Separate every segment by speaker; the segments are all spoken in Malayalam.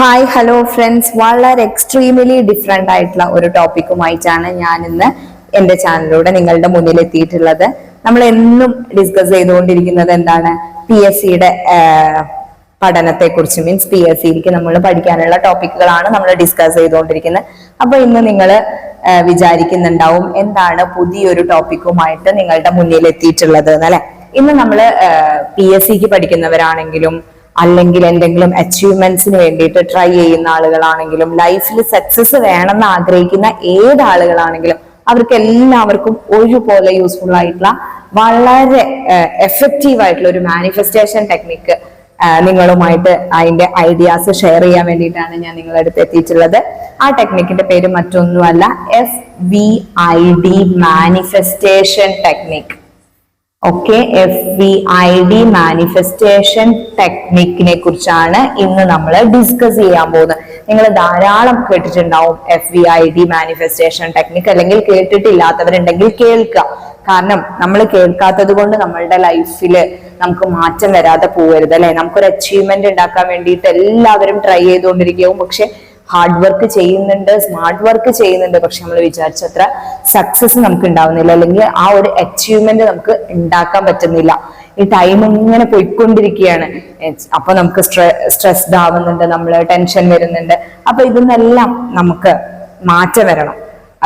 Speaker 1: ഹായ് ഹലോ ഫ്രണ്ട്സ്, വളരെ എക്സ്ട്രീംലി ഡിഫറെന്റ് ആയിട്ടുള്ള ഒരു ടോപ്പിക്കുമായിട്ടാണ് ഞാൻ ഇന്ന് എന്റെ ചാനലിലൂടെ നിങ്ങളുടെ മുന്നിൽ എത്തിയിട്ടുള്ളത്. നമ്മൾ എന്നും ഡിസ്കസ് ചെയ്തുകൊണ്ടിരിക്കുന്നത് എന്താണ്? PSCയുടെ പഠനത്തെ കുറിച്ച്, മീൻസ് PSCക്ക് നമ്മൾ പഠിക്കാനുള്ള ടോപ്പിക്കുകളാണ് നമ്മൾ ഡിസ്കസ് ചെയ്തുകൊണ്ടിരിക്കുന്നത്. അപ്പൊ ഇന്ന് നിങ്ങൾ വിചാരിക്കുന്നുണ്ടാവും എന്താണ് പുതിയൊരു ടോപ്പിക്കുമായിട്ട് നിങ്ങളുടെ മുന്നിൽ എത്തിയിട്ടുള്ളത് എന്നല്ലേ. ഇന്ന് നമ്മൾ PSCക്ക് പഠിക്കുന്നവരാണെങ്കിലും അല്ലെങ്കിൽ എന്തെങ്കിലും അച്ചീവ്മെന്റ്സിന് വേണ്ടിയിട്ട് ട്രൈ ചെയ്യുന്ന ആളുകളാണെങ്കിലും ലൈഫിൽ സക്സസ് വേണമെന്ന് ആഗ്രഹിക്കുന്ന ഏത് ആളുകളാണെങ്കിലും അവർക്ക് എല്ലാവർക്കും ഒരുപോലെ യൂസ്ഫുൾ ആയിട്ടുള്ള വളരെ എഫക്റ്റീവ് ആയിട്ടുള്ള ഒരു മാനിഫെസ്റ്റേഷൻ ടെക്നിക്ക് നിങ്ങളുമായിട്ട് അതിന്റെ ഐഡിയാസ് ഷെയർ ചെയ്യാൻ വേണ്ടിയിട്ടാണ് ഞാൻ നിങ്ങളുടെ അടുത്ത് എത്തിയിട്ടുള്ളത്. ആ ടെക്നിക്കിന്റെ പേര് മറ്റൊന്നുമല്ല, FVID manifestation technique. Okay, FVID manifestation ടെക്നിക്കിനെ കുറിച്ചാണ് ഇന്ന് നമ്മൾ ഡിസ്കസ് ചെയ്യാൻ പോകുന്നത്. നിങ്ങൾ ധാരാളം കേട്ടിട്ടുണ്ടാവും FVID മാനിഫെസ്റ്റേഷൻ ടെക്നിക്, അല്ലെങ്കിൽ കേട്ടിട്ടില്ലാത്തവരുണ്ടെങ്കിൽ കേൾക്കുക. കാരണം നമ്മൾ കേൾക്കാത്തത് കൊണ്ട് നമ്മളുടെ ലൈഫില് നമുക്ക് മാറ്റം വരാതെ പോകരുത് അല്ലെ. നമുക്കൊരു അച്ചീവ്മെന്റ് ഉണ്ടാക്കാൻ വേണ്ടിയിട്ട് എല്ലാവരും ട്രൈ ചെയ്തുകൊണ്ടിരിക്കും. പക്ഷെ ഹാർഡ് വർക്ക് ചെയ്യുന്നുണ്ട്, സ്മാർട്ട് വർക്ക് ചെയ്യുന്നുണ്ട്, പക്ഷെ നമ്മൾ വിചാരിച്ചത്ര സക്സസ് നമുക്ക് ഉണ്ടാവുന്നില്ല, അല്ലെങ്കിൽ ആ ഒരു അച്ചീവ്മെന്റ് നമുക്ക് ഉണ്ടാക്കാൻ പറ്റുന്നില്ല. ഈ ടൈം ഇങ്ങനെ പോയിക്കൊണ്ടിരിക്കുകയാണ്. അപ്പൊ നമുക്ക് സ്ട്രെസ്ഡ് ആവുന്നുണ്ട്, നമ്മൾ ടെൻഷൻ വരുന്നുണ്ട്. അപ്പൊ ഇതിനെല്ലാം നമുക്ക് മാറ്റം വരണം.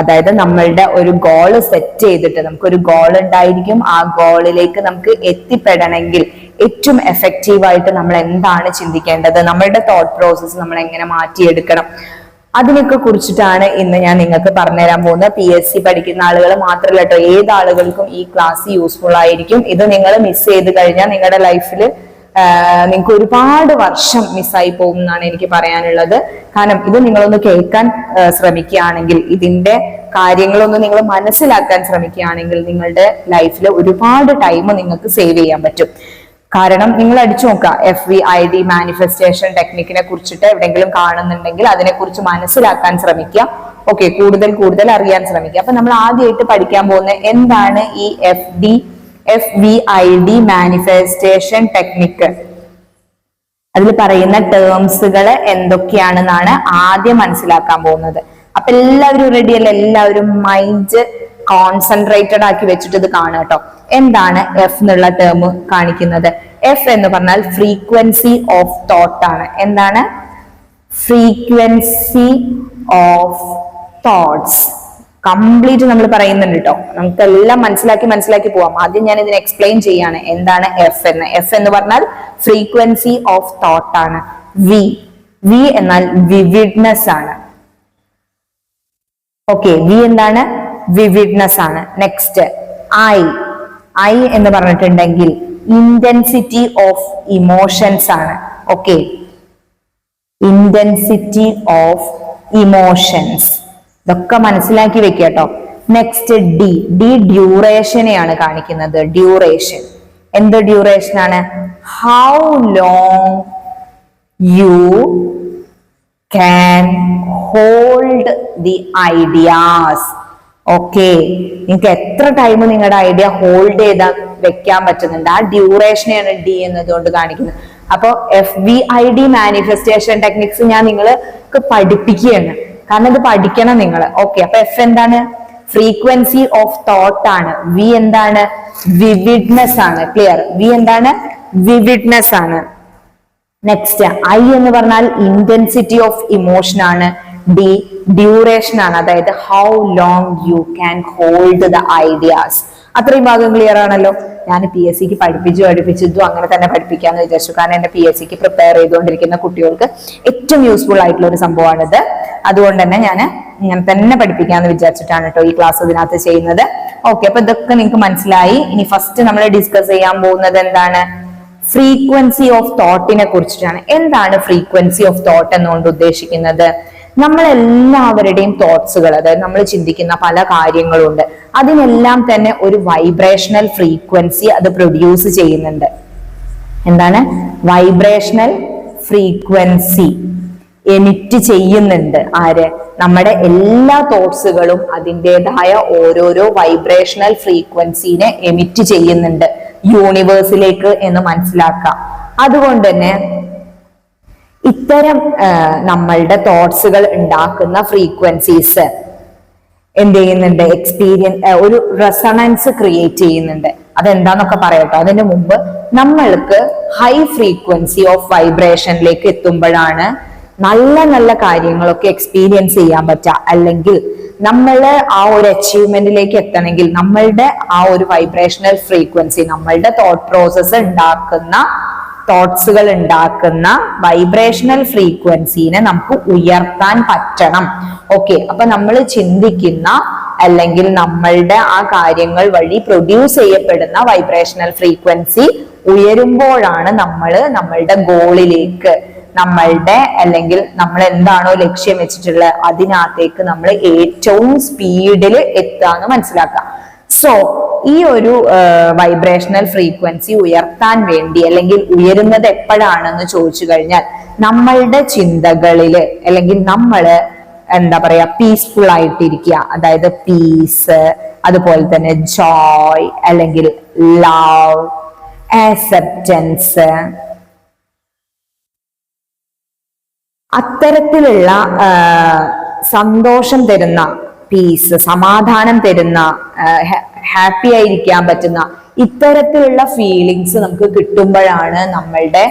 Speaker 1: അതായത് നമ്മളുടെ ഒരു ഗോള് സെറ്റ് ചെയ്തിട്ട്, നമുക്കൊരു ഗോൾ ഉണ്ടായിരിക്കും. ആ ഗോളിലേക്ക് നമുക്ക് എത്തിപ്പെടണമെങ്കിൽ ഏറ്റവും എഫക്റ്റീവായിട്ട് നമ്മൾ എന്താണ് ചിന്തിക്കേണ്ടത്, നമ്മളുടെ തോട്ട് പ്രോസസ്സ് നമ്മൾ എങ്ങനെ മാറ്റിയെടുക്കണം, അതിനൊക്കെ കുറിച്ചിട്ടാണ് ഇന്ന് ഞാൻ നിങ്ങൾക്ക് പറഞ്ഞുതരാൻ പോകുന്നത്. PSC പഠിക്കുന്ന ആളുകൾ മാത്രമല്ല കേട്ടോ, ഏത് ആളുകൾക്കും ഈ ക്ലാസ് യൂസ്ഫുൾ ആയിരിക്കും. ഇത് നിങ്ങൾ മിസ് ചെയ്ത് കഴിഞ്ഞാൽ നിങ്ങളുടെ ലൈഫിൽ നിങ്ങൾക്ക് ഒരുപാട് വർഷം മിസ്സായി പോകും എന്നാണ് എനിക്ക് പറയാനുള്ളത്. കാരണം ഇത് നിങ്ങളൊന്ന് കേൾക്കാൻ ശ്രമിക്കുകയാണെങ്കിൽ, ഇതിന്റെ കാര്യങ്ങളൊന്ന് നിങ്ങൾ മനസ്സിലാക്കാൻ ശ്രമിക്കുകയാണെങ്കിൽ നിങ്ങളുടെ ലൈഫിൽ ഒരുപാട് ടൈം നിങ്ങൾക്ക് സേവ് ചെയ്യാൻ പറ്റും. കാരണം നിങ്ങൾ അടിച്ചു നോക്കുക, FVID മാനിഫെസ്റ്റേഷൻ ടെക്നിക്കിനെ കുറിച്ചിട്ട് എവിടെയെങ്കിലും കാണുന്നുണ്ടെങ്കിൽ അതിനെക്കുറിച്ച് മനസ്സിലാക്കാൻ ശ്രമിക്കുക. ഓക്കെ, കൂടുതൽ അറിയാൻ ശ്രമിക്കുക. അപ്പൊ നമ്മൾ ആദ്യമായിട്ട് പഠിക്കാൻ പോകുന്ന എന്താണ് ഈ FVID മാനിഫെസ്റ്റേഷൻ ടെക്നിക്ക്. അതിൽ പറയുന്ന ടേംസുകൾ എന്തൊക്കെയാണെന്നാണ് ആദ്യം മനസ്സിലാക്കാൻ പോകുന്നത്. അപ്പൊ എല്ലാവരും റെഡി അല്ലേ? എല്ലാവരും മൈൻഡ് കോൺസെൻട്രേറ്റഡ് ആക്കി വെച്ചിട്ട് ഇത് കാണുക കേട്ടോ. എന്താണ് F എന്നുള്ള ടേം കാണിക്കുന്നത്? F എന്ന് പറഞ്ഞാൽ ഫ്രീക്വൻസി ഓഫ് തോട്ട് ആണ്. എന്താണ്? Frequency of thoughts. കംപ്ലീറ്റ് നമ്മൾ പറയുന്നുണ്ട് കേട്ടോ. നമുക്ക് എല്ലാം മനസ്സിലാക്കി പോവാം. ആദ്യം ഞാൻ ഇതിനെ എക്സ്പ്ലെയിൻ ചെയ്യാണ് എന്താണ് F എന്ന് പറഞ്ഞാൽ ഫ്രീക്വൻസി ഓഫ് തോട്ട് ആണ്. V എന്നാൽ വിവിഡ്നെസ് ആണ്. ഓക്കെ, V എന്താണ്? വിവിഡ്നെസ് ആണ്. നെക്സ്റ്റ് I എന്ന് പറഞ്ഞിട്ടുണ്ടെങ്കിൽ ഇന്റൻസിറ്റി ഓഫ് ഇമോഷൻസ് ആണ്. Okay, intensity of emotions. ഇതൊക്കെ മനസ്സിലാക്കി വെക്കുക കേട്ടോ. നെക്സ്റ്റ് D ഡ്യൂറേഷനെയാണ് കാണിക്കുന്നത്. ഡ്യൂറേഷൻ എന്ത് ഡ്യൂറേഷൻ ആണ്? How long you can hold the ideas. Okay, നിങ്ങൾക്ക് എത്ര ടൈം നിങ്ങളുടെ ഐഡിയ ഹോൾഡ് ചെയ്താൽ വെക്കാൻ പറ്റുന്നുണ്ട്, ആ ഡ്യൂറേഷനെയാണ് D എന്നതുകൊണ്ട് കാണിക്കുന്നത്. അപ്പൊ FVID മാനിഫെസ്റ്റേഷൻ ടെക്നിക്സ് ഞാൻ നിങ്ങൾക്ക് പഠിപ്പിക്കുകയാണ്, കാരണം ഇത് പഠിക്കണം നിങ്ങൾ. ഓക്കെ, അപ്പൊ F എന്താണ്? ഫ്രീക്വൻസി ഓഫ് തോട്ട് ആണ്. V എന്താണ്? വിവിഡ്നെസ് ആണ്. ക്ലിയർ? V എന്താണ്? വിവിഡ്നെസ് ആണ്. നെക്സ്റ്റ് I എന്ന് പറഞ്ഞാൽ ഇന്റൻസിറ്റി ഓഫ് ഇമോഷൻ ആണ്. D ഡ്യൂറേഷൻ ആണ്, അതായത് how long you can hold the ideas. അത്രയും ഭാഗം ക്ലിയർ ആണല്ലോ. ഞാൻ PSCക്ക് പഠിപ്പിച്ചതും അങ്ങനെ തന്നെ പഠിപ്പിക്കാന്ന് വിചാരിച്ചു. കാരണം എന്റെ PSCക്ക് പ്രിപ്പയർ ചെയ്തുകൊണ്ടിരിക്കുന്ന കുട്ടികൾക്ക് ഏറ്റവും യൂസ്ഫുൾ ആയിട്ടുള്ള ഒരു സംഭവമാണിത്. അതുകൊണ്ട് തന്നെ ഞാൻ ഇങ്ങനെ തന്നെ പഠിപ്പിക്കാന്ന് വിചാരിച്ചിട്ടാണ് കേട്ടോ ഈ ക്ലാസ് ഇതിനകത്ത് ചെയ്യുന്നത്. ഓക്കെ, അപ്പൊ ഇതൊക്കെ നിങ്ങൾക്ക് മനസ്സിലായി. ഇനി ഫസ്റ്റ് നമ്മൾ ഡിസ്കസ് ചെയ്യാൻ പോകുന്നത് എന്താണ്? ഫ്രീക്വൻസി ഓഫ് തോട്ടിനെ കുറിച്ചിട്ടാണ്. എന്താണ് ഫ്രീക്വൻസി ഓഫ് തോട്ട് എന്നുകൊണ്ട് ഉദ്ദേശിക്കുന്നത്? നമ്മളെല്ലാവരുടെയും തോട്ട്സുകൾ, അതായത് നമ്മൾ ചിന്തിക്കുന്ന പല കാര്യങ്ങളുണ്ട്, അതിനെല്ലാം തന്നെ ഒരു വൈബ്രേഷണൽ ഫ്രീക്വൻസി അത് പ്രൊഡ്യൂസ് ചെയ്യുന്നുണ്ട്. എന്താണ്? വൈബ്രേഷണൽ ഫ്രീക്വൻസി എമിറ്റ് ചെയ്യുന്നുണ്ട്. ആര്? നമ്മുടെ എല്ലാ തോട്ട്സുകളും അതിൻ്റെതായ ഓരോരോ വൈബ്രേഷണൽ ഫ്രീക്വൻസിനെ എമിറ്റ് ചെയ്യുന്നുണ്ട് യൂണിവേഴ്സിലേക്ക് എന്ന് മനസ്സിലാക്കാം. അതുകൊണ്ട് തന്നെ ഇത്തരം നമ്മളുടെ തോട്ട്സുകൾ ഉണ്ടാക്കുന്ന ഫ്രീക്വൻസീസ് എന്ത് ചെയ്യുന്നുണ്ട്, ഒരു റെസണൻസ് ക്രിയേറ്റ് ചെയ്യുന്നുണ്ട്. അതെന്താന്നൊക്കെ പറയട്ടോ. അതിന് മുമ്പ് നമ്മൾക്ക് ഹൈ ഫ്രീക്വൻസി ഓഫ് വൈബ്രേഷനിലേക്ക് എത്തുമ്പോഴാണ് നല്ല നല്ല കാര്യങ്ങളൊക്കെ എക്സ്പീരിയൻസ് ചെയ്യാൻ പറ്റുക. അല്ലെങ്കിൽ നമ്മൾ ആ ഒരു അച്ചീവ്മെന്റിലേക്ക് എത്തണമെങ്കിൽ നമ്മളുടെ ആ ഒരു വൈബ്രേഷണൽ ഫ്രീക്വൻസി, നമ്മളുടെ തോട്ട് പ്രോസസ്സ് ഉണ്ടാക്കുന്ന തോട്ട്സുകൾ ഉണ്ടാക്കുന്ന വൈബ്രേഷണൽ ഫ്രീക്വൻസിനെ നമുക്ക് ഉയർത്താൻ പറ്റണം. ഓക്കെ, അപ്പൊ നമ്മൾ ചിന്തിക്കുന്ന അല്ലെങ്കിൽ നമ്മളുടെ ആ കാര്യങ്ങൾ വഴി പ്രൊഡ്യൂസ് ചെയ്യപ്പെടുന്ന വൈബ്രേഷണൽ ഫ്രീക്വൻസി ഉയരുമ്പോഴാണ് നമ്മളുടെ ഗോളിലേക്ക്, നമ്മളുടെ അല്ലെങ്കിൽ നമ്മൾ എന്താണോ ലക്ഷ്യം വെച്ചിട്ടുള്ളത് അതിനകത്തേക്ക് നമ്മൾ ഏറ്റവും സ്പീഡിൽ എത്താന്ന് മനസ്സിലാക്കാം. സോ ഈ ഒരു വൈബ്രേഷണൽ ഫ്രീക്വൻസി ഉയർത്താൻ വേണ്ടി അല്ലെങ്കിൽ ഉയരുന്നത് എപ്പോഴാണെന്ന് ചോദിച്ചു കഴിഞ്ഞാൽ നമ്മളുടെ ചിന്തകളില് അല്ലെങ്കിൽ നമ്മള് എന്താ പറയാ പീസ്ഫുൾ ആയിട്ടിരിക്കുക, അതായത് പീസ്, അതുപോലെ തന്നെ ജോയ് അല്ലെങ്കിൽ ലവ്, ആക്സെപ്റ്റൻസ്, അത്തരത്തിലുള്ള സന്തോഷം തരുന്ന, പീസ്, സമാധാനം തരുന്ന, ഹാപ്പി ആയിരിക്കാൻ പറ്റുന്ന ഇത്തരത്തിലുള്ള ഫീലിങ്സ് നമുക്ക് കിട്ടുമ്പോഴാണ് നമ്മളുടെ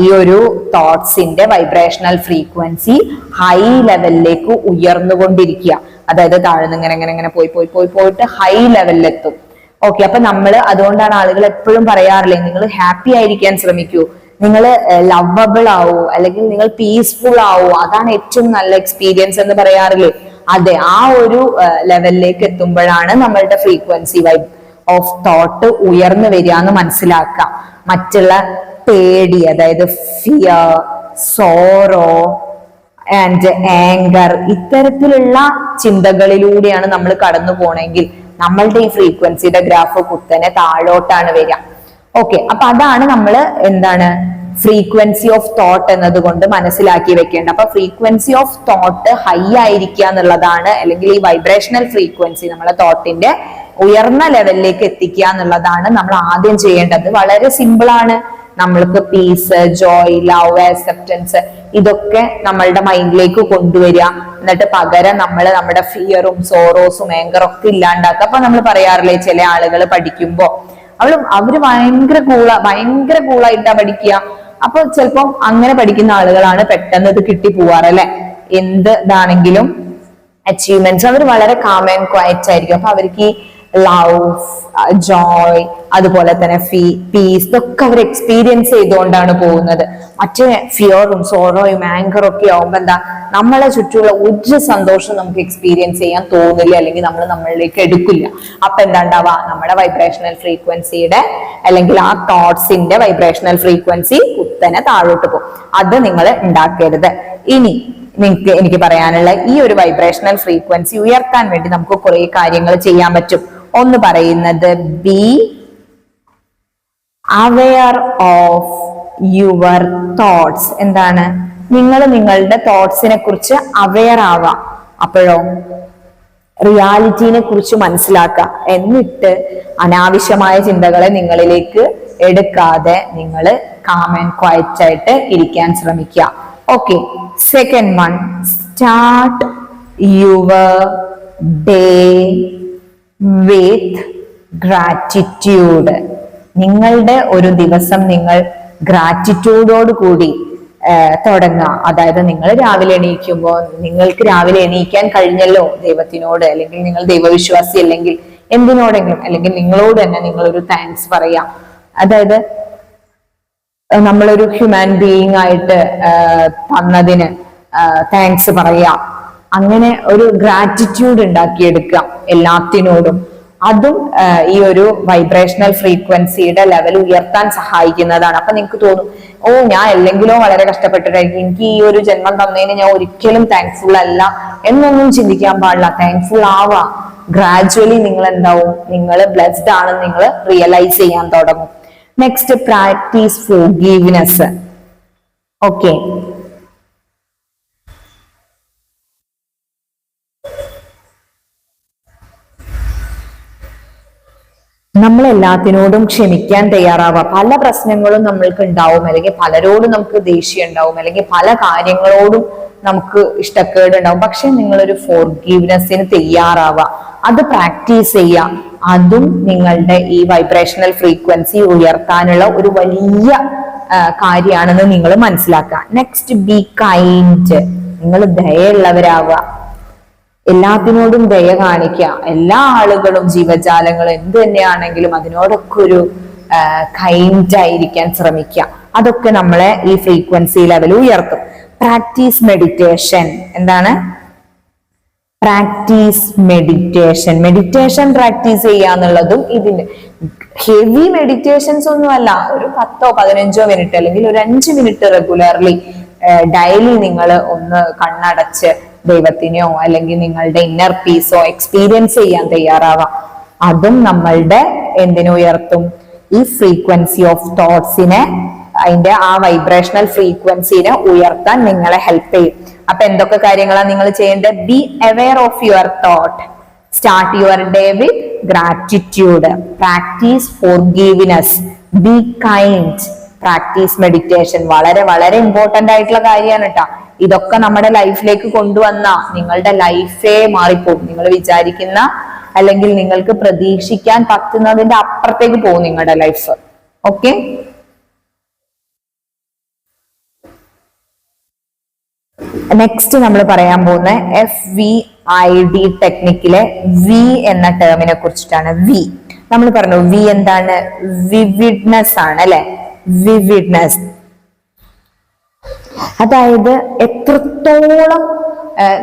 Speaker 1: ഈ ഒരു തോട്ട്സിന്റെ വൈബ്രേഷണൽ ഫ്രീക്വൻസി ഹൈ ലെവലിലേക്ക് ഉയർന്നുകൊണ്ടിരിക്കുക. അതായത് താഴ്ന്ന് ഇങ്ങനെ പോയിട്ട് ഹൈ ലെവലിലെത്തും. ഓക്കെ, അപ്പൊ അതുകൊണ്ടാണ് ആളുകൾ എപ്പോഴും പറയാറില്ലേ, നിങ്ങൾ ഹാപ്പി ആയിരിക്കാൻ ശ്രമിക്കൂ, നിങ്ങൾ ലവബിൾ ആവൂ, അല്ലെങ്കിൽ നിങ്ങൾ പീസ്ഫുൾ ആവൂ, അതാണ് ഏറ്റവും നല്ല എക്സ്പീരിയൻസ് എന്ന് പറയാറില്ലേ. അതെ, ആ ഒരു ലെവലിലേക്ക് എത്തുമ്പോഴാണ് നമ്മളുടെ ഫ്രീക്വൻസി ഓഫ് തോട്ട് ഉയർന്നു വരിക എന്ന് മനസ്സിലാക്കാം. മറ്റുള്ള പേടി, അതായത് ഫിയർ, സോറോ ആൻഡ് ആങ്കർ, ഇത്തരത്തിലുള്ള ചിന്തകളിലൂടെയാണ് നമ്മൾ കടന്നു പോണെങ്കിൽ നമ്മളുടെ ഈ ഫ്രീക്വൻസിയുടെ ഗ്രാഫ് കുത്തനെ താഴോട്ടാണ് വരിക. ഓക്കെ, അപ്പൊ അതാണ് നമ്മൾ എന്താണ് ഫ്രീക്വൻസി ഓഫ് തോട്ട് എന്നതുകൊണ്ട് മനസ്സിലാക്കി വെക്കേണ്ടത്. അപ്പൊ ഫ്രീക്വൻസി ഓഫ് തോട്ട് ഹൈ ആയിരിക്കുക എന്നുള്ളതാണ്, അല്ലെങ്കിൽ ഈ വൈബ്രേഷണൽ ഫ്രീക്വൻസി നമ്മളെ തോട്ടിന്റെ ഉയർന്ന ലെവലിലേക്ക് എത്തിക്കുക എന്നുള്ളതാണ് നമ്മൾ ആദ്യം ചെയ്യേണ്ടത്. വളരെ സിമ്പിൾ ആണ്. നമ്മൾക്ക് പീസ്, ജോയ്, ലവ്, ആക്സെപ്റ്റൻസ് ഇതൊക്കെ നമ്മളുടെ മൈൻഡിലേക്ക് കൊണ്ടുവരിക. എന്നിട്ട് പകരം നമ്മുടെ ഫിയറും സോറോസും ആങ്കറും ഒക്കെ ഇല്ലാണ്ടാക്കുക. അപ്പൊ നമ്മൾ പറയാറില്ലേ, ചില ആളുകൾ പഠിക്കുമ്പോ അവര് ഭയങ്കര കൂളായിട്ടാ പഠിക്കുക. അപ്പൊ ചിലപ്പം അങ്ങനെ പഠിക്കുന്ന ആളുകളാണ് പെട്ടെന്ന് ഇത് കിട്ടി പോവാറ് അല്ലെ. എന്ത് ഇതാണെങ്കിലും അച്ചീവ്മെന്റ്സ് അവർ വളരെ കാം ആൻഡ് ക്വയറ്റ് ആയിരിക്കും. അപ്പൊ അവർക്ക് ഈ ലവ്, ജോയ്, അതുപോലെ തന്നെ പീസ് ഇതൊക്കെ അവർ എക്സ്പീരിയൻസ് ചെയ്തുകൊണ്ടാണ് പോകുന്നത്. മറ്റേ ഫിയറും സോറോയും ആങ്കറും ഒക്കെ ആവുമ്പോ എന്താ, നമ്മളെ ചുറ്റുമുള്ള ഒരു സന്തോഷം നമുക്ക് എക്സ്പീരിയൻസ് ചെയ്യാൻ തോന്നില്ല, അല്ലെങ്കിൽ നമ്മളിലേക്ക് എടുക്കില്ല. അപ്പൊ എന്താണ്ടാവുക, നമ്മുടെ വൈബ്രേഷണൽ ഫ്രീക്വൻസിയുടെ അല്ലെങ്കിൽ ആ തോട്ട്സിന്റെ വൈബ്രേഷണൽ ഫ്രീക്വൻസി കുത്തനെ താഴോട്ട് പോകും. അത് നിങ്ങൾ ഉണ്ടാക്കരുത്. ഇനി എനിക്ക് പറയാനുള്ള ഈ ഒരു വൈബ്രേഷണൽ ഫ്രീക്വൻസി ഉയർത്താൻ വേണ്ടി നമുക്ക് കുറെ കാര്യങ്ങൾ ചെയ്യാൻ പറ്റും. ഒന്ന് പറയുന്നത് be aware of your thoughts. എന്താണ്, നിങ്ങൾ നിങ്ങളുടെ തോട്ട്സിനെ കുറിച്ച് അവെയർ ആവാം. അപ്പോഴോ റിയാലിറ്റിനെ കുറിച്ച് മനസ്സിലാക്കുക. എന്നിട്ട് അനാവശ്യമായ ചിന്തകളെ നിങ്ങളിലേക്ക് എടുക്കാതെ നിങ്ങൾ കാം ആൻഡ് ക്വയറ്റ് ആയിട്ട് ഇരിക്കാൻ ശ്രമിക്കുക. Okay, second one, start your day with gratitude. നിങ്ങളുടെ ഒരു ദിവസം നിങ്ങൾ ഗ്രാറ്റിറ്റ്യൂഡോട് കൂടി തുടങ്ങുക. അതായത് നിങ്ങൾ രാവിലെ എണീക്കുമ്പോൾ നിങ്ങൾക്ക് രാവിലെ എണീക്കാൻ കഴിഞ്ഞല്ലോ ദൈവത്തിനോട്, അല്ലെങ്കിൽ നിങ്ങൾ ദൈവവിശ്വാസി അല്ലെങ്കിൽ എന്തിനോടെങ്കിലും, അല്ലെങ്കിൽ നിങ്ങളോട് തന്നെ നിങ്ങളൊരു താങ്ക്സ് പറയാം. അതായത് നമ്മളൊരു ഹ്യൂമൻ ബീയിങ് ആയിട്ട് തന്നതിന് താങ്ക്സ് പറയാം. അങ്ങനെ ഒരു ഗ്രാറ്റിറ്റ്യൂഡ് ഉണ്ടാക്കിയെടുക്കുക എല്ലാത്തിനോടും. അതും ഈ ഒരു വൈബ്രേഷണൽ ഫ്രീക്വൻസിയുടെ ലെവൽ ഉയർത്താൻ സഹായിക്കുന്നതാണ്. അപ്പൊ നിങ്ങൾക്ക് തോന്നും, ഓ ഞാൻ അല്ലെങ്കിലോ വളരെ കഷ്ടപ്പെട്ടിട്ടായിരിക്കും, എനിക്ക് ഈ ഒരു ജന്മം തന്നതിന് ഞാൻ ഒരിക്കലും താങ്ക്ഫുൾ അല്ല എന്നൊന്നും ചിന്തിക്കാൻ പാടില്ല. താങ്ക്ഫുൾ ആവാ. ഗ്രാജുവലി നിങ്ങൾ എന്താവും, നിങ്ങൾ ബ്ലെസ്ഡ് ആണെന്ന് നിങ്ങൾ റിയലൈസ് ചെയ്യാൻ തുടങ്ങും. Next, practice forgiveness. ഓക്കെ, നമ്മൾ എല്ലാത്തിനോടും ക്ഷമിക്കാൻ തയ്യാറാവുക. പല പ്രശ്നങ്ങളും നമ്മൾക്ക് ഉണ്ടാവും, അല്ലെങ്കിൽ പലരോടും നമുക്ക് ദേഷ്യം ഉണ്ടാവും, അല്ലെങ്കിൽ പല കാര്യങ്ങളോടും നമുക്ക് ഇഷ്ടക്കേട് ഉണ്ടാവും. പക്ഷെ നിങ്ങളൊരു ഫോർഗീവ്നെസ്സിന് തയ്യാറാവുക, അത് പ്രാക്ടീസ് ചെയ്യുക. അതും നിങ്ങളുടെ ഈ വൈബ്രേഷണൽ ഫ്രീക്വൻസി ഉയർത്താനുള്ള ഒരു വലിയ കാര്യമാണെന്ന് നിങ്ങൾ മനസ്സിലാക്കുക. Next, be kind. നിങ്ങൾ ദയുള്ളവരാവുക, എല്ലാത്തിനോടും ദയ കാണിക്കുക. എല്ലാ ആളുകളും, ജീവജാലങ്ങളും എന്ത് തന്നെയാണെങ്കിലും അതിനോടൊക്കെ ഒരു കൈൻഡ് ആയിരിക്കാൻ ശ്രമിക്കുക. അതൊക്കെ നമ്മളെ ഈ ഫ്രീക്വൻസി ലെവൽ ഉയർത്തും. Practice meditation. എന്താണ് പ്രാക്ടീസ് മെഡിറ്റേഷൻ? മെഡിറ്റേഷൻ പ്രാക്ടീസ് ചെയ്യാന്നുള്ളതും ഇതിന് ഹെവി മെഡിറ്റേഷൻസ് ഒന്നുമല്ല. ഒരു 10-15 മിനിറ്റ് അല്ലെങ്കിൽ ഒരു 5 മിനിറ്റ് റെഗുലർലി ഡെയിലി നിങ്ങൾ ഒന്ന് കണ്ണടച്ച് ദൈവത്തിനെയോ അല്ലെങ്കിൽ നിങ്ങളുടെ ഇന്നർ പീസോ എക്സ്പീരിയൻസ് ചെയ്യാൻ തയ്യാറാവാം. അതും നമ്മളുടെ എന്തിനെ ഉയർത്തും? ഈ ഫ്രീക്വൻസി ഓഫ് തോട്ട്സിനെ, അതിന്റെ ആ വൈബ്രേഷണൽ ഫ്രീക്വൻസിനെ ഉയർത്താൻ നിങ്ങളെ ഹെൽപ്പ് ചെയ്യും. അപ്പൊ എന്തൊക്കെ കാര്യങ്ങളാണ് നിങ്ങൾ ചെയ്യേണ്ടത്? Be aware of your thought, start your day with gratitude, practice forgiveness, be kind, practice meditation. വളരെ വളരെ ഇമ്പോർട്ടന്റ് ആയിട്ടുള്ള കാര്യമാണ് കേട്ടോ. ഇതൊക്കെ നമ്മുടെ ലൈഫിലേക്ക് കൊണ്ടുവന്ന നിങ്ങളുടെ ലൈഫേ മാറിപ്പോകും. നിങ്ങൾ വിചാരിക്കുന്ന അല്ലെങ്കിൽ നിങ്ങൾക്ക് പ്രതീക്ഷിക്കാൻ പറ്റുന്നതിന്റെ അപ്പുറത്തേക്ക് പോകും നിങ്ങളുടെ ലൈഫ്. ഓക്കെ, നെക്സ്റ്റ് നമ്മൾ പറയാൻ പോകുന്ന FVID ടെക്നിക്കിലെ വി എന്ന ടേമിനെ കുറിച്ചിട്ടാണ്. വി നമ്മൾ പറഞ്ഞു, വി എന്താണ്? വിവിഡ്നെസ് ആണ് അല്ലെ? വിവിഡ്നെസ് അതായത് എത്രത്തോളം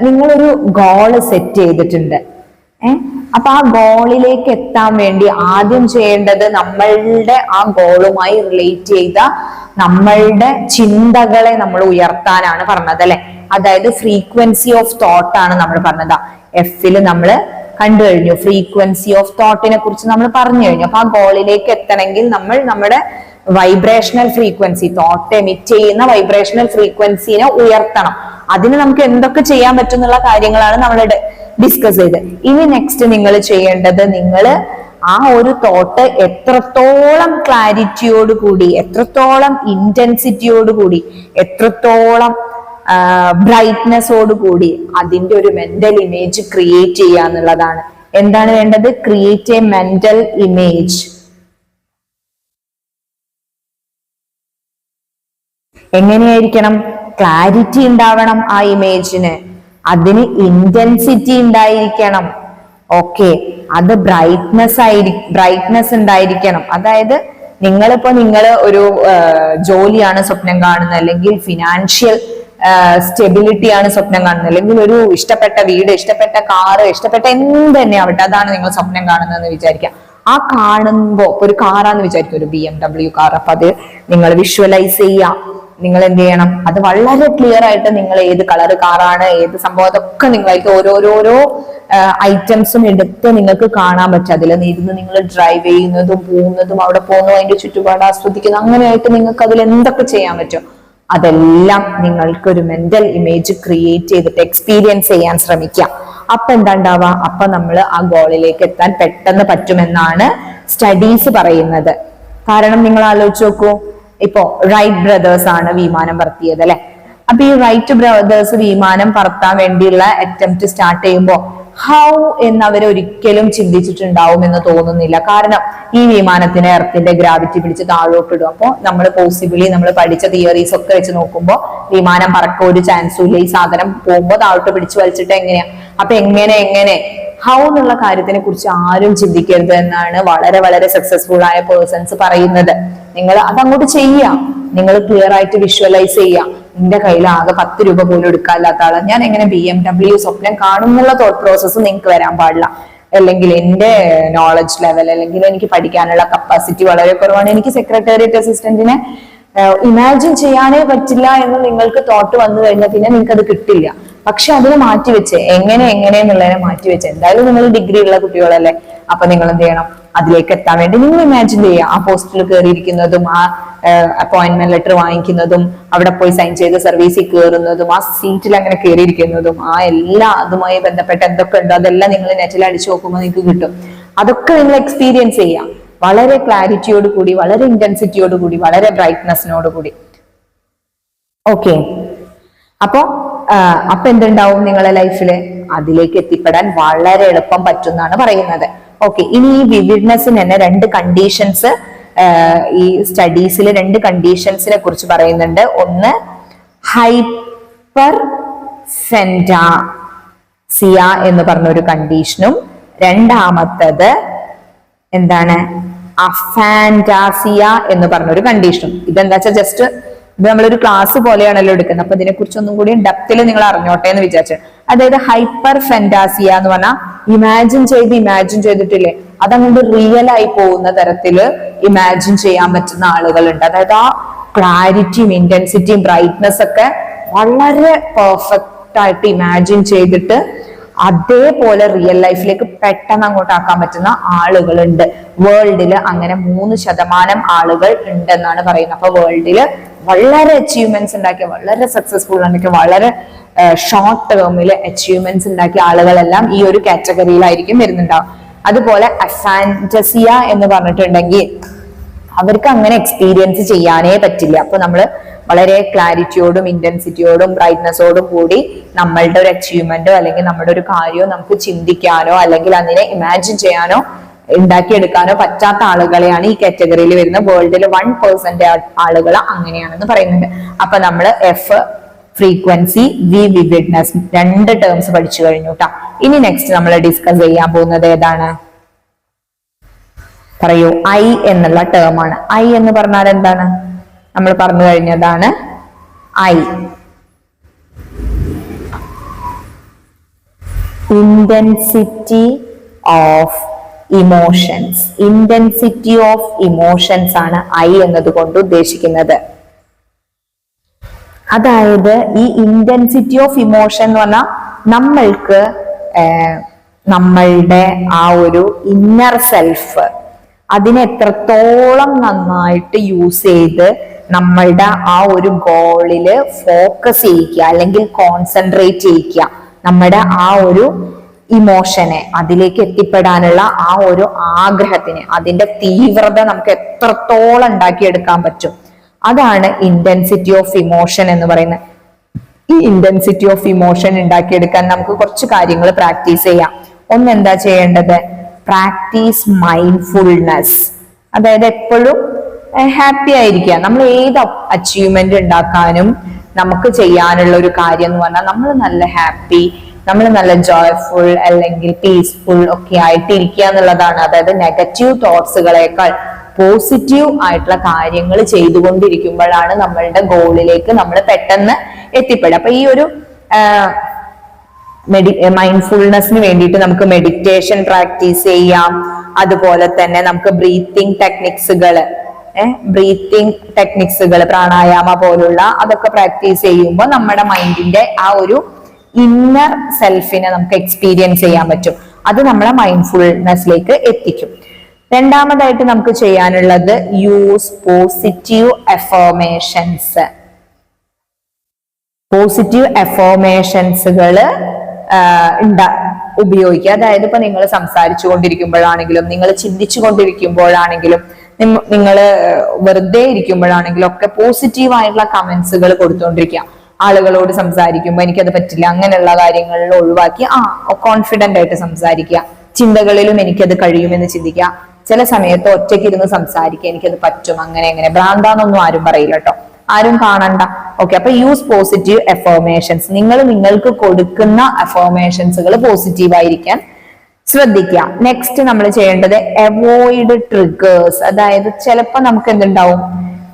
Speaker 1: നിങ്ങളൊരു ഗോള് സെറ്റ് ചെയ്തിട്ടുണ്ട്, അപ്പൊ ആ ഗോളിലേക്ക് എത്താൻ വേണ്ടി ആദ്യം ചെയ്യേണ്ടത് നമ്മളുടെ ആ ഗോളുമായി റിലേറ്റ് ചെയ്ത നമ്മളുടെ ചിന്തകളെ നമ്മൾ ഉയർത്താനാണ് പറഞ്ഞത് അല്ലെ? അതായത് ഫ്രീക്വൻസി ഓഫ് തോട്ട് ആണ് നമ്മൾ പറഞ്ഞത്. എഫില് നമ്മൾ കണ്ടു കഴിഞ്ഞു, ഫ്രീക്വൻസി ഓഫ് തോട്ടിനെ കുറിച്ച് നമ്മൾ പറഞ്ഞു കഴിഞ്ഞു. അപ്പൊ ആ ഗോളിലേക്ക് എത്തണമെങ്കിൽ നമ്മൾ നമ്മുടെ വൈബ്രേഷണൽ ഫ്രീക്വൻസി, തോട്ട് എമിറ്റ് ചെയ്യുന്ന വൈബ്രേഷണൽ ഫ്രീക്വൻസിനെ ഉയർത്തണം. അതിന് നമുക്ക് എന്തൊക്കെ ചെയ്യാൻ പറ്റും എന്നുള്ള കാര്യങ്ങളാണ് നമ്മൾ ഡിസ്കസ് ചെയ്ത്. ഇനി നെക്സ്റ്റ് നിങ്ങൾ ചെയ്യേണ്ടത്, നിങ്ങൾ ആ ഒരു തോട്ട് എത്രത്തോളം ക്ലാരിറ്റിയോട് കൂടി, എത്രത്തോളം ഇന്റൻസിറ്റിയോട് കൂടി, എത്രത്തോളം ബ്രൈറ്റ്നെസ്സോട് കൂടി അതിന്റെ ഒരു മെന്റൽ ഇമേജ് ക്രിയേറ്റ് ചെയ്യുക എന്നുള്ളതാണ്. എന്താണ് വേണ്ടത്? Create A mental image. എങ്ങനെയായിരിക്കണം? ക്ലാരിറ്റി ഉണ്ടാവണം ആ ഇമേജിന്, അതിന് ഇന്റൻസിറ്റി ഉണ്ടായിരിക്കണം. ഓക്കെ, അത് ബ്രൈറ്റ്നെസ് ഉണ്ടായിരിക്കണം. അതായത് നിങ്ങൾ ഒരു ജോലിയാണ് സ്വപ്നം കാണുന്നത്, അല്ലെങ്കിൽ ഫിനാൻഷ്യൽ സ്റ്റെബിലിറ്റി ആണ് സ്വപ്നം കാണുന്നത്, അല്ലെങ്കിൽ ഒരു ഇഷ്ടപ്പെട്ട വീട്, ഇഷ്ടപ്പെട്ട കാറ്, ഇഷ്ടപ്പെട്ട എന്ത് തന്നെ ആവട്ടെ, അതാണ് നിങ്ങൾ സ്വപ്നം കാണുന്നതെന്ന് വിചാരിക്കാം. ആ കാണുമ്പോ ഒരു കാറാന്ന് വിചാരിക്കും, ഒരു BMW കാർ. അപ്പൊ അത് നിങ്ങൾ വിഷ്വലൈസ് ചെയ്യാം. നിങ്ങൾ എന്ത് ചെയ്യണം? അത് വളരെ ക്ലിയർ ആയിട്ട് നിങ്ങൾ ഏത് കളർ കാറാണ്, ഏത് സംഭവം, അതൊക്കെ നിങ്ങൾക്ക് ഓരോരോ ഐറ്റംസും എടുത്ത് നിങ്ങൾക്ക് കാണാൻ പറ്റും. അതിൽ ഇരുന്ന് നിങ്ങൾ ഡ്രൈവ് ചെയ്യുന്നതും പോകുന്നതും അവിടെ പോകുന്നതും അതിന്റെ ചുറ്റുപാട് ആസ്വദിക്കുന്നു, അങ്ങനെയായിട്ട് നിങ്ങൾക്ക് അതിൽ എന്തൊക്കെ ചെയ്യാൻ പറ്റും അതെല്ലാം നിങ്ങൾക്ക് ഒരു മെന്റൽ ഇമേജ് ക്രിയേറ്റ് ചെയ്തിട്ട് എക്സ്പീരിയൻസ് ചെയ്യാൻ ശ്രമിക്കാം. അപ്പൊ എന്താ ഉണ്ടാവുക? അപ്പൊ നമ്മൾ ആ ഗോളിലേക്ക് എത്താൻ പെട്ടെന്ന് പറ്റുമെന്നാണ് സ്റ്റഡീസ് പറയുന്നത്. കാരണം നിങ്ങൾ ആലോചിച്ച് നോക്കൂ, ഇപ്പോ റൈറ്റ് ബ്രദേഴ്സ് ആണ് വിമാനം പറത്തിയത് അല്ലെ? അപ്പൊ ഈ റൈറ്റ് ബ്രദേഴ്സ് വിമാനം പറത്താൻ വേണ്ടിയുള്ള അറ്റംപ്റ്റ് സ്റ്റാർട്ട് ചെയ്യുമ്പോൾ ഹൗ എന്നവർ ഒരിക്കലും ചിന്തിച്ചിട്ടുണ്ടാവും എന്ന് തോന്നുന്നില്ല. കാരണം ഈ വിമാനത്തിന് എർത്തിന്റെ ഗ്രാവിറ്റി പിടിച്ച് താഴോട്ടിടും. അപ്പോൾ നമ്മൾ പോസിബിളി നമ്മൾ പഠിച്ച തിയറീസ് ഒക്കെ വെച്ച് നോക്കുമ്പോൾ വിമാനം പറക്കാൻ ഒരു ചാൻസും ഇല്ല. ഈ സാധനം പോകുമ്പോൾ താഴോട്ട് പിടിച്ച് വലിച്ചിട്ട് എങ്ങനെയാ? അപ്പൊ എങ്ങനെ ഹൗ എന്നുള്ള കാര്യത്തിനെ കുറിച്ച് ആരും ചിന്തിക്കരുത് എന്നാണ് വളരെ വളരെ സക്സസ്ഫുൾ ആയ പേഴ്സൺസ് പറയുന്നത്. നിങ്ങൾ അതങ്ങോട്ട് ചെയ്യാം, നിങ്ങൾ ക്ലിയർ ആയിട്ട് വിഷ്വലൈസ് ചെയ്യാം. നിന്റെ കയ്യിൽ ആകെ 10 രൂപ പോലും എടുക്കാല്ലാത്ത ആളാണ് ഞാൻ, എങ്ങനെ BMW സ്വപ്നം കാണുന്നുള്ള തോട്ട് പ്രോസസ്സ് നിങ്ങൾക്ക് വരാൻ പാടില്ല. അല്ലെങ്കിൽ എന്റെ നോളജ് ലെവൽ, അല്ലെങ്കിൽ എനിക്ക് പഠിക്കാനുള്ള കപ്പാസിറ്റി വളരെ കുറവാണ്, എനിക്ക് സെക്രട്ടേറിയറ്റ് അസിസ്റ്റന്റിനെ ഇമാജിൻ ചെയ്യാനേ പറ്റില്ല എന്ന് നിങ്ങൾക്ക് തോട്ട് വന്നു കഴിഞ്ഞാൽ പിന്നെ നിങ്ങൾക്ക് അത് കിട്ടില്ല. പക്ഷെ അതിനെ മാറ്റിവെച്ച് എങ്ങനെയെന്നുള്ളതിനെ മാറ്റിവെച്ച്, എന്തായാലും നിങ്ങൾ ഡിഗ്രി ഉള്ള കുട്ടികളല്ലേ, അപ്പൊ നിങ്ങൾ എന്ത് ചെയ്യണം? അതിലേക്ക് എത്താൻ വേണ്ടി നിങ്ങൾ ഇമാജിൻ ചെയ്യുക. ആ പോസ്റ്റിൽ കയറിയിരിക്കുന്നതും, ആ അപ്പോയിന്റ്മെന്റ് ലെറ്റർ വാങ്ങിക്കുന്നതും, അവിടെ പോയി സൈൻ ചെയ്ത് സർവീസിൽ കയറുന്നതും, ആ സീറ്റിൽ അങ്ങനെ കയറിയിരിക്കുന്നതും, ആ എല്ലാ അതുമായി ബന്ധപ്പെട്ട എന്തൊക്കെ ഉണ്ടോ അതെല്ലാം നിങ്ങൾ നെറ്റിൽ അടിച്ചു നോക്കുമ്പോൾ നിങ്ങൾക്ക് കിട്ടും. അതൊക്കെ നിങ്ങൾ എക്സ്പീരിയൻസ് ചെയ്യാം. വളരെ ക്ലാരിറ്റിയോട് കൂടി, വളരെ ഇന്റൻസിറ്റിയോട് കൂടി, വളരെ ബ്രൈറ്റ്നെസ്സിനോട് കൂടി. ഓക്കെ, അപ്പൊ എന്തുണ്ടാവും നിങ്ങളെ ലൈഫില്? അതിലേക്ക് എത്തിപ്പെടാൻ വളരെ എളുപ്പം പറ്റുന്നാണ് പറയുന്നത്. ഓക്കെ, ഇനി ഈ വിവിഡ്നെസ്സിന് തന്നെ രണ്ട് കണ്ടീഷൻസ് ഈ സ്റ്റഡീസിൽ രണ്ട് കണ്ടീഷൻസിനെ കുറിച്ച് പറയുന്നുണ്ട്. ഒന്ന് ഹൈപ്പർ ഫെന്റാസിയ എന്ന് പറഞ്ഞ ഒരു കണ്ടീഷനും, രണ്ടാമത്തത് എന്താണ്? അഫാന്റാസിയ എന്ന് പറഞ്ഞൊരു കണ്ടീഷനും. ഇതെന്താ വെച്ചാൽ ജസ്റ്റ് ഇത് നമ്മളൊരു ക്ലാസ് പോലെയാണല്ലോ എടുക്കുന്നത്, അപ്പൊ ഇതിനെ കുറിച്ച് ഒന്നും കൂടി ഡെപ്തിൽ നിങ്ങൾ അറിഞ്ഞോട്ടെ എന്ന് വിചാരിച്ചു. അതായത് ഹൈപ്പർ ഫെന്റാസിയ എന്ന് പറഞ്ഞാൽ ഇമാജിൻ ചെയ്തിട്ടില്ലേ, അതങ്ങോട്ട് റിയൽ ആയി പോകുന്ന തരത്തില് ഇമാജിൻ ചെയ്യാൻ പറ്റുന്ന ആളുകളുണ്ട്. അതായത് ആ ക്ലാരിറ്റിയും ഇന്റൻസിറ്റിയും ബ്രൈറ്റ്നെസ് ഒക്കെ വളരെ പെർഫെക്റ്റ് ആയിട്ട് ഇമാജിൻ ചെയ്തിട്ട് അതേപോലെ റിയൽ ലൈഫിലേക്ക് പെട്ടെന്ന് അങ്ങോട്ട് ആക്കാൻ പറ്റുന്ന ആളുകളുണ്ട്. വേൾഡില് അങ്ങനെ 3% ആളുകൾ ഉണ്ടെന്നാണ് പറയുന്നത്. അപ്പൊ വേൾഡില് വളരെ അച്ചീവ്മെന്റ്സ് ഉണ്ടാക്കിയ, വളരെ സക്സസ്ഫുൾ ഉണ്ടാക്കിയ, വളരെ ഷോർട്ട് ടേമിൽ അച്ചീവ്മെന്റ്സ് ഉണ്ടാക്കിയ ആളുകളെല്ലാം ഈ ഒരു കാറ്റഗറിയിലായിരിക്കും വരുന്നുണ്ടാവും. അതുപോലെ അഫാന്റസിയ എന്ന് പറഞ്ഞിട്ടുണ്ടെങ്കിൽ അവർക്ക് അങ്ങനെ എക്സ്പീരിയൻസ് ചെയ്യാനേ പറ്റില്ല. അപ്പൊ നമ്മള് വളരെ ക്ലാരിറ്റിയോടും ഇന്റൻസിറ്റിയോടും ബ്രൈറ്റ്നെസ്സോടും കൂടി നമ്മളുടെ ഒരു അച്ചീവ്മെന്റോ അല്ലെങ്കിൽ നമ്മുടെ ഒരു കാര്യമോ നമുക്ക് ചിന്തിക്കാനോ അല്ലെങ്കിൽ അതിനെ ഇമാജിൻ ചെയ്യാനോ ഉണ്ടാക്കിയെടുക്കാനോ പറ്റാത്ത ആളുകളെയാണ് ഈ കാറ്റഗറിയിൽ വരുന്ന. വേൾഡിൽ 1% ആളുകൾ അങ്ങനെയാണെന്ന് പറയുന്നുണ്ട്. അപ്പൊ നമ്മൾ എഫ് ഫ്രീക്വൻസി, വി വിവിഡ്നെസ്, രണ്ട് ടേംസ് പഠിച്ചു കഴിഞ്ഞു ട്ടാ. ഇനി നെക്സ്റ്റ് നമ്മൾ ഡിസ്കസ് ചെയ്യാൻ പോകുന്നത് ഏതാണ്? പറയൂ. ഐ എന്നുള്ള ടേം ആണ്. ഐ എന്ന് പറഞ്ഞാൽ എന്താണ്? നമ്മൾ പറഞ്ഞു കഴിഞ്ഞതാണ് I, intensity of emotions. Intensity of emotions ആണ് ഐ എന്നതുകൊണ്ട് ഉദ്ദേശിക്കുന്നത്. അതായത് ഈ ഇന്റൻസിറ്റി ഓഫ് ഇമോഷൻ എന്ന് പറഞ്ഞാൽ നമ്മൾക്ക് നമ്മളുടെ ആ ഒരു ഇന്നർ സെൽഫ് അതിനെ എത്രത്തോളം നന്നായിട്ട് യൂസ് ചെയ്ത് നമ്മളുടെ ആ ഒരു ഗോളില് ഫോക്കസ് ചെയ്യിക്കുക അല്ലെങ്കിൽ കോൺസെൻട്രേറ്റ് ചെയ്യിക്കുക, നമ്മുടെ ആ ഒരു ഇമോഷനെ, അതിലേക്ക് എത്തിപ്പെടാനുള്ള ആ ഒരു ആഗ്രഹത്തിന്, അതിന്റെ തീവ്രത നമുക്ക് എത്രത്തോളം ഉണ്ടാക്കിയെടുക്കാൻ പറ്റും, അതാണ് ഇന്റൻസിറ്റി ഓഫ് ഇമോഷൻ എന്ന് പറയുന്നത്. ഈ ഇന്റൻസിറ്റി ഓഫ് ഇമോഷൻ ഉണ്ടാക്കിയെടുക്കാൻ നമുക്ക് കുറച്ച് കാര്യങ്ങൾ പ്രാക്ടീസ് ചെയ്യാം. ഒന്ന് എന്താ ചെയ്യേണ്ടത്? Practice mindfulness. അതായത് എപ്പോഴും ഹാപ്പി ആയിരിക്കുക. നമ്മൾ ഏത് അച്ചീവ്മെന്റ് ഉണ്ടാക്കാനും നമുക്ക് ചെയ്യാനുള്ള ഒരു കാര്യം എന്ന് പറഞ്ഞാൽ നമ്മൾ നല്ല ഹാപ്പി, നമ്മൾ നല്ല ജോയ്ഫുൾ അല്ലെങ്കിൽ പീസ്ഫുൾ ഒക്കെ ആയിട്ട് ഇരിക്കുക എന്നുള്ളതാണ്. അതായത് നെഗറ്റീവ് തോട്ട്സുകളേക്കാൾ പോസിറ്റീവ് ആയിട്ടുള്ള കാര്യങ്ങൾ ചെയ്തുകൊണ്ടിരിക്കുമ്പോഴാണ് നമ്മളുടെ ഗോളിലേക്ക് നമ്മൾ പെട്ടെന്ന് എത്തിപ്പെടുക. അപ്പൊ ഈ ഒരു മൈൻഡ്ഫുൾനെസ്സിന് വേണ്ടിയിട്ട് നമുക്ക് മെഡിറ്റേഷൻ പ്രാക്ടീസ് ചെയ്യാം. അതുപോലെ തന്നെ നമുക്ക് ബ്രീത്തിങ് ടെക്നിക്സുകൾ പ്രാണായാമ പോലുള്ള അതൊക്കെ പ്രാക്ടീസ് ചെയ്യുമ്പോൾ നമ്മുടെ മൈൻഡിന്റെ ആ ഒരു ഇന്നർ സെൽഫിനെ നമുക്ക് എക്സ്പീരിയൻസ് ചെയ്യാൻ പറ്റും. അത് നമ്മളെ മൈൻഡ്ഫുൾനെസ്സിലേക്ക് എത്തിക്കും. രണ്ടാമതായിട്ട് നമുക്ക് ചെയ്യാനുള്ളത് യൂസ് പോസിറ്റീവ് അഫർമേഷൻസ്. പോസിറ്റീവ് അഫർമേഷൻസുകൾ ഉപയോഗിക്കുക. അതായത് ഇപ്പൊ നിങ്ങൾ സംസാരിച്ചു കൊണ്ടിരിക്കുമ്പോഴാണെങ്കിലും, നിങ്ങൾ ചിന്തിച്ചു കൊണ്ടിരിക്കുമ്പോഴാണെങ്കിലും, നിങ്ങൾ വെറുതെ ഇരിക്കുമ്പോഴാണെങ്കിലും ഒക്കെ പോസിറ്റീവ് ആയിട്ടുള്ള കമന്റ്സുകൾ കൊടുത്തുകൊണ്ടിരിക്കുക. ആളുകളോട് സംസാരിക്കുമ്പോൾ എനിക്കത് പറ്റില്ല, അങ്ങനെയുള്ള കാര്യങ്ങളിൽ ഒഴിവാക്കി കോൺഫിഡന്റ് ആയിട്ട് സംസാരിക്കുക. ചിന്തകളിലും എനിക്കത് കഴിയുമെന്ന് ചിന്തിക്കുക. ചില സമയത്ത് ഒറ്റയ്ക്ക് ഇരുന്ന് സംസാരിക്കുക, എനിക്കത് പറ്റും, അങ്ങനെ ഭ്രാന്താന്നൊന്നും ആരും പറയില്ല കേട്ടോ, ആരും കാണണ്ട. ഓക്കെ, അപ്പൊ യൂസ് പോസിറ്റീവ് അഫർമേഷൻസ്. നിങ്ങൾ നിങ്ങൾക്ക് കൊടുക്കുന്ന അഫർമേഷൻസുകൾ പോസിറ്റീവ് ആയിരിക്കാൻ ശ്രദ്ധിക്കുക. നെക്സ്റ്റ് നമ്മൾ ചെയ്യേണ്ടത് അവോയ്ഡ് ട്രിഗേഴ്സ്. അതായത് ചിലപ്പോ നമുക്ക് എന്തുണ്ടാവും,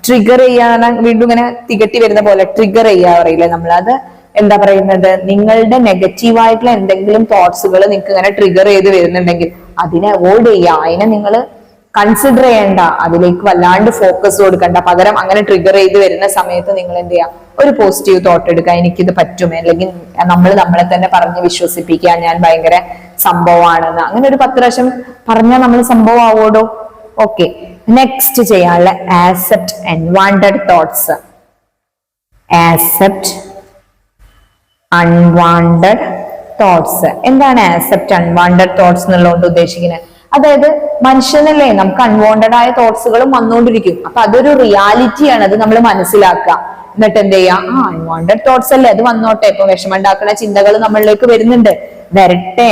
Speaker 1: ട്രിഗർ ചെയ്യാൻ വീണ്ടും ഇങ്ങനെ തികട്ടി വരുന്ന പോലെ ട്രിഗർ ചെയ്യാ പറയില്ലേ നമ്മൾ, അത് എന്താ പറയുന്നത്, നിങ്ങളുടെ നെഗറ്റീവായിട്ടുള്ള എന്തെങ്കിലും തോട്ട്സുകൾ നിങ്ങൾക്ക് ഇങ്ങനെ ട്രിഗർ ചെയ്ത് വരുന്നുണ്ടെങ്കിൽ അതിനെ അവോയ്ഡ് ചെയ്യുക. അതിനെ നിങ്ങൾ കൺസിഡർ ചെയ്യണ്ട, അതിലേക്ക് വല്ലാണ്ട് ഫോക്കസ് കൊടുക്കണ്ട. പകരം അങ്ങനെ ട്രിഗർ ചെയ്ത് വരുന്ന സമയത്ത് നിങ്ങൾ എന്ത് ചെയ്യുക, ഒരു പോസിറ്റീവ് തോട്ട് എടുക്കുക, എനിക്കിത് പറ്റും, അല്ലെങ്കിൽ നമ്മൾ നമ്മളെ തന്നെ പറഞ്ഞ് വിശ്വസിപ്പിക്കുക ഞാൻ ഭയങ്കര സംഭവമാണെന്ന്. അങ്ങനെ ഒരു 10 പ്രാവശ്യം പറഞ്ഞാൽ നമ്മൾ സംഭവം ആവോടോ. ഓക്കെ, നെക്സ്റ്റ് ചെയ്യാനുള്ള accept unwanted thoughts. Accept unwanted thoughts. എന്താണ് ആക്സെപ്റ്റ് അൺവാണ്ടഡ് തോട്ട്സ് എന്നുള്ളതുകൊണ്ട് ഉദ്ദേശിക്കുന്നത്? അതായത് മനുഷ്യനല്ലേ, നമുക്ക് അൺവാണ്ടഡ് ആയ തോട്ട്സുകളും വന്നുകൊണ്ടിരിക്കും. അപ്പൊ അതൊരു റിയാലിറ്റിയാണ്, അത് നമ്മൾ മനസ്സിലാക്കുക. എന്നിട്ട് എന്ത് ചെയ്യാം, അൺവാണ്ടഡ് തോട്ട്സ് അല്ലേ, അത് വന്നോട്ടെ. ഇപ്പൊ വിഷമുണ്ടാക്കുന്ന ചിന്തകൾ നമ്മളിലേക്ക് വരുന്നുണ്ട്, വരട്ടെ.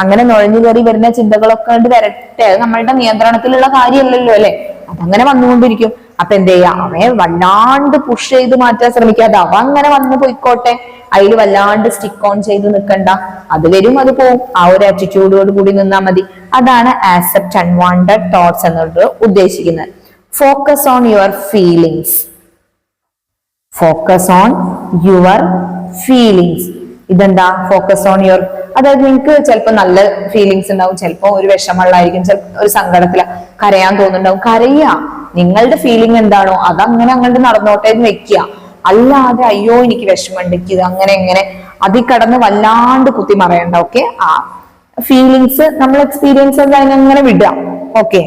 Speaker 1: അങ്ങനെ നുഴഞ്ഞു കയറി വരുന്ന ചിന്തകളൊക്കെ കൊണ്ട് വരട്ടെ, അത് നമ്മളുടെ നിയന്ത്രണത്തിലുള്ള കാര്യമല്ലല്ലോ അല്ലെ, അതങ്ങനെ വന്നുകൊണ്ടിരിക്കും. അപ്പൊ എന്ത് ചെയ്യാം, അവയെ വല്ലാണ്ട് പുഷ് ചെയ്ത് മാറ്റാൻ ശ്രമിക്കാതെ അവ അങ്ങനെ വന്നു പോയിക്കോട്ടെ, അതിൽ വല്ലാണ്ട് സ്റ്റിക്ക് ഓൺ ചെയ്ത് നിൽക്കണ്ട. അത് വരും, അത് പോവും. ആ ഒരു ആറ്റിറ്റ്യൂഡോട് കൂടി നിന്നാൽ മതി. അതാണ് ആക്സെപ്റ്റ് അൺവാണ്ടഡ് തോട്ട്സ് എന്നുള്ളത് ഉദ്ദേശിക്കുന്നത്. Focus on your feelings. Focus on your feelings. ഇതെന്താ ഫോക്കസ് ഓൺ യുവർ, അതായത് നിങ്ങൾക്ക് ചിലപ്പോൾ നല്ല ഫീലിങ്സ് ഉണ്ടാവും, ചിലപ്പോൾ ഒരു വിഷമമുള്ളായിരിക്കും, ചിലപ്പോൾ ഒരു സങ്കടത്തില, കരയാൻ തോന്നുന്നുണ്ടാവും. കരയുക, നിങ്ങളുടെ ഫീലിംഗ് എന്താണോ അതങ്ങനെ അങ്ങോട്ട് നടന്നോട്ടെ എന്ന് വെക്കുക. അല്ലാതെ അയ്യോ എനിക്ക് വിഷമമുണ്ട്, ഇത് അങ്ങനെ എങ്ങനെ അതിൽ കടന്ന് വല്ലാണ്ട് കുത്തി മറയണ്ട. ഓക്കെ, ആ ഫീലിങ്സ് നമ്മൾ എക്സ്പീരിയൻസ് അങ്ങനെ വിടുക. ഓക്കെ,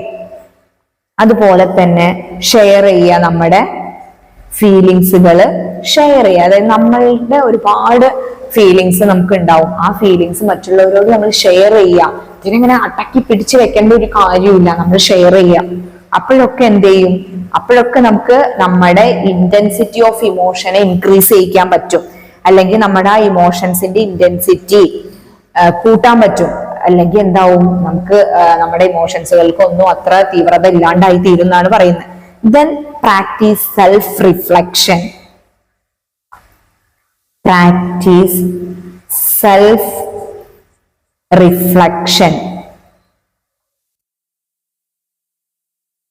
Speaker 1: അതുപോലെ തന്നെ ഷെയർ ചെയ്യുക, നമ്മുടെ ഫീലിങ്സുകൾ ഷെയർ ചെയ്യുക. അതായത് നമ്മളുടെ ഒരുപാട് ഫീലിങ്സ് നമുക്ക് ഉണ്ടാവും, ആ ഫീലിങ്സ് മറ്റുള്ളവരോട് നമ്മൾ ഷെയർ ചെയ്യുക. ഇതിനിങ്ങനെ അടക്കി പിടിച്ചു വെക്കേണ്ട ഒരു കാര്യമില്ല, നമ്മൾ ഷെയർ ചെയ്യാം. അപ്പോഴൊക്കെ എന്ത് ചെയ്യും, അപ്പോഴൊക്കെ നമുക്ക് നമ്മുടെ ഇന്റൻസിറ്റി ഓഫ് ഇമോഷനെ ഇൻക്രീസ് ചെയ്യിക്കാൻ പറ്റും, അല്ലെങ്കിൽ നമ്മുടെ ആ ഇമോഷൻസിന്റെ ഇന്റൻസിറ്റി കൂട്ടാൻ പറ്റും. അല്ലെങ്കിൽ എന്താവും, നമുക്ക് നമ്മുടെ ഇമോഷൻസുകൾക്കൊന്നും അത്ര തീവ്രത ഇല്ലാണ്ടായി തീരും എന്നാണ് പറയുന്നത്. Then practice self reflection. Practice self reflection.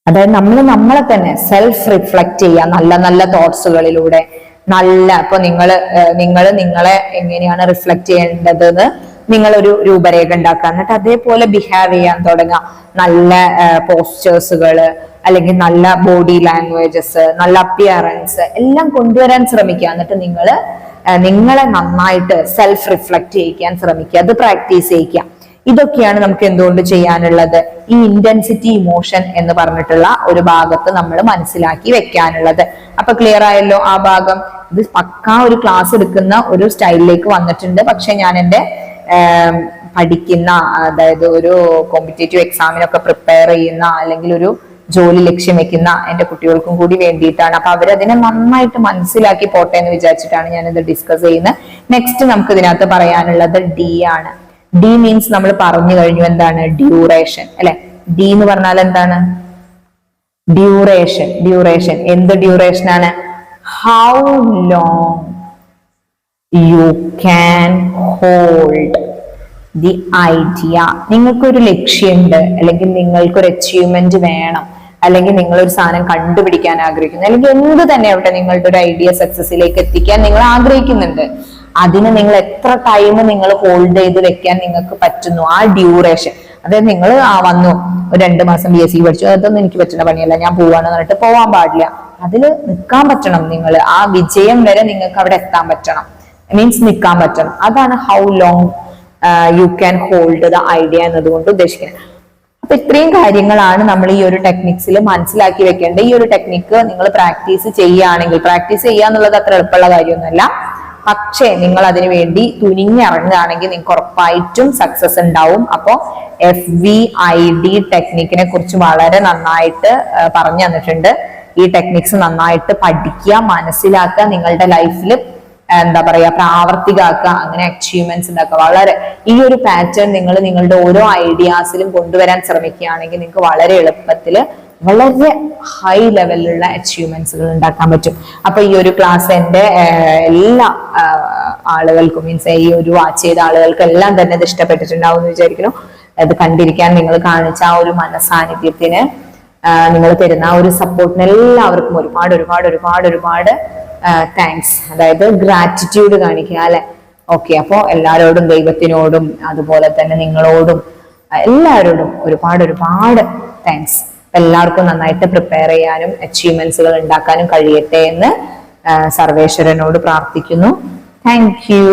Speaker 1: അതായത് നമ്മളെ തന്നെ സെൽഫ് റിഫ്ലക്ട് ചെയ്യുക, നല്ല നല്ല തോട്ട്സുകളിലൂടെ. ഇപ്പൊ നിങ്ങളെ എങ്ങനെയാണ് റിഫ്ലക്ട് ചെയ്യേണ്ടതെന്ന് നിങ്ങളൊരു രൂപരേഖ ഉണ്ടാക്കുക. എന്നിട്ട് അതേപോലെ ബിഹേവ് ചെയ്യാൻ തുടങ്ങുക. നല്ല പോസ്റ്റേഴ്സുകള്, അല്ലെങ്കിൽ നല്ല ബോഡി ലാംഗ്വേജസ്, നല്ല അപ്പിയറൻസ് എല്ലാം കൊണ്ടുവരാൻ ശ്രമിക്കുക. എന്നിട്ട് നിങ്ങളെ നന്നായിട്ട് സെൽഫ് റിഫ്ലക്ട് ചെയ്യിക്കാൻ ശ്രമിക്കുക, അത് പ്രാക്ടീസ് ചെയ്യിക്കുക. ഇതൊക്കെയാണ് നമുക്ക് എന്തുകൊണ്ട് ചെയ്യാനുള്ളത്, ഈ ഇന്റൻസിറ്റി ഇമോഷൻ എന്ന് പറഞ്ഞിട്ടുള്ള ഒരു ഭാഗത്ത് നമ്മൾ മനസ്സിലാക്കി വെക്കാനുള്ളത്. അപ്പൊ ക്ലിയർ ആയല്ലോ ആ ഭാഗം. ഇത് പക്കാ ഒരു ക്ലാസ് എടുക്കുന്ന ഒരു സ്റ്റൈലിലേക്ക് വന്നിട്ടുണ്ട്. പക്ഷെ ഞാൻ എൻ്റെ പഠിക്കുന്ന, അതായത് ഒരു കോമ്പറ്റേറ്റീവ് എക്സാമിനൊക്കെ പ്രിപ്പയർ ചെയ്യുന്ന, അല്ലെങ്കിൽ ഒരു ജോലി ലക്ഷ്യം വെക്കുന്ന എന്റെ കുട്ടികൾക്കും കൂടി വേണ്ടിയിട്ടാണ്. അപ്പൊ അവരതിനെ നന്നായിട്ട് മനസ്സിലാക്കി പോട്ടെ എന്ന് വിചാരിച്ചിട്ടാണ് ഞാനിത് ഡിസ്കസ് ചെയ്യുന്നത്. നെക്സ്റ്റ് നമുക്ക് ഇതിനകത്ത് പറയാനുള്ളത് ഡി ആണ്. ഡി മീൻസ് നമ്മൾ പറഞ്ഞു കഴിഞ്ഞു, എന്താണ് ഡ്യൂറേഷൻ അല്ലെ. ഡി എന്ന് പറഞ്ഞാൽ എന്താണ്, ഡ്യൂറേഷൻ. ഡ്യൂറേഷൻ എന്ത് ഡ്യൂറേഷൻ ആണ്, how long you can hold the idea. നിങ്ങൾക്കൊരു ലക്ഷ്യമുണ്ട്, അല്ലെങ്കിൽ നിങ്ങൾക്കൊരു അച്ചീവ്മെന്റ് വേണം, അല്ലെങ്കിൽ നിങ്ങളൊരു സാധനം കണ്ടുപിടിക്കാൻ ആഗ്രഹിക്കുന്നു, അല്ലെങ്കിൽ എന്ത് തന്നെ ആവട്ടെ, നിങ്ങളുടെ ഒരു ഐഡിയ സക്സസിലേക്ക് എത്തിക്കാൻ നിങ്ങൾ ആഗ്രഹിക്കുന്നുണ്ട്. അതിന് നിങ്ങൾ എത്ര ടൈം നിങ്ങൾ ഹോൾഡ് ചെയ്ത് വെക്കാൻ നിങ്ങൾക്ക് പറ്റുന്നു, ആ ഡ്യൂറേഷൻ. അതായത് നിങ്ങൾ വന്നു ഒരു 2 മാസം BSc പഠിച്ചു, അതൊന്നും എനിക്ക് പറ്റുന്ന പണിയല്ല, ഞാൻ പോവാന്ന് പറഞ്ഞിട്ട് പോവാൻ പാടില്ല. അതിൽ നിൽക്കാൻ പറ്റണം. നിങ്ങൾ ആ വിജയം വരെ നിങ്ങൾക്ക് അവിടെ എത്താൻ പറ്റണം, മീൻസ് നിൽക്കാൻ പറ്റണം. അതാണ് how long you can hold the idea എന്നതുകൊണ്ട് ഉദ്ദേശിക്കുന്നത്. അപ്പൊ ഇത്രയും കാര്യങ്ങളാണ് നമ്മൾ ഈ ഒരു ടെക്നിക്സിൽ മനസ്സിലാക്കി വെക്കേണ്ടത്. ഈ ഒരു ടെക്നിക്ക് നിങ്ങൾ പ്രാക്ടീസ് ചെയ്യുകയാണെങ്കിൽ, പ്രാക്ടീസ് ചെയ്യുക എന്നുള്ളത് അത്ര എളുപ്പമുള്ള കാര്യമൊന്നുമല്ല, പക്ഷേ നിങ്ങൾ അതിനു വേണ്ടി തുനിഞ്ഞിറങ്ങുകയാണെങ്കിൽ നിങ്ങൾക്ക് ഉറപ്പായിട്ടും സക്സസ് ഉണ്ടാവും. അപ്പോൾ FVID ടെക്നിക്കിനെ കുറിച്ച് വളരെ നന്നായിട്ട് പറഞ്ഞു തന്നിട്ടുണ്ട്. ഈ ടെക്നിക്സ് നന്നായിട്ട് പഠിക്കുക, മനസ്സിലാക്കുക, നിങ്ങളുടെ ലൈഫിൽ എന്താ പറയാ പ്രാവർത്തികമാക്കുക, അങ്ങനെ അച്ചീവ്മെന്റ്സ് ഉണ്ടാക്കുക. വളരെ ഈ ഒരു പാറ്റേൺ നിങ്ങൾ നിങ്ങളുടെ ഓരോ ഐഡിയാസിലും കൊണ്ടുവരാൻ ശ്രമിക്കുകയാണെങ്കിൽ നിങ്ങൾക്ക് വളരെ എളുപ്പത്തിൽ വളരെ ഹൈ ലെവലിലുള്ള അച്ചീവ്മെന്റ്സുകൾ ഉണ്ടാക്കാൻ പറ്റും. അപ്പൊ ഈ ഒരു ക്ലാസ് എൻ്റെ എല്ലാ ആളുകൾക്കും, മീൻസ് ഈ ഒരു വാച്ച് ചെയ്ത ആളുകൾക്കെല്ലാം തന്നെ ഇത് ഇഷ്ടപ്പെട്ടിട്ടുണ്ടാവും എന്ന് വിചാരിക്കുന്നു. അത് കണ്ടിരിക്കാൻ നിങ്ങൾ കാണിച്ച ആ ഒരു മനസാന്നിധ്യത്തിന്, നിങ്ങൾ തരുന്ന ആ ഒരു സപ്പോർട്ടിന് എല്ലാവർക്കും ഒരുപാട് ഒരുപാട് ഒരുപാട് ഒരുപാട് താങ്ക്സ്. അതായത് ഗ്രാറ്റിറ്റ്യൂഡ് കാണിക്കുക അല്ലെ. ഓക്കെ, അപ്പോൾ എല്ലാവരോടും, ദൈവത്തിനോടും അതുപോലെ തന്നെ നിങ്ങളോടും എല്ലാവരോടും ഒരുപാട് ഒരുപാട് താങ്ക്സ്. എല്ലാവർക്കും നന്നായിട്ട് പ്രിപ്പയർ ചെയ്യാനും അച്ചീവ്മെന്റ്സുകൾ ഉണ്ടാക്കാനും കഴിയട്ടെ എന്ന് സർവേശ്വരനോട് പ്രാർത്ഥിക്കുന്നു. Thank you.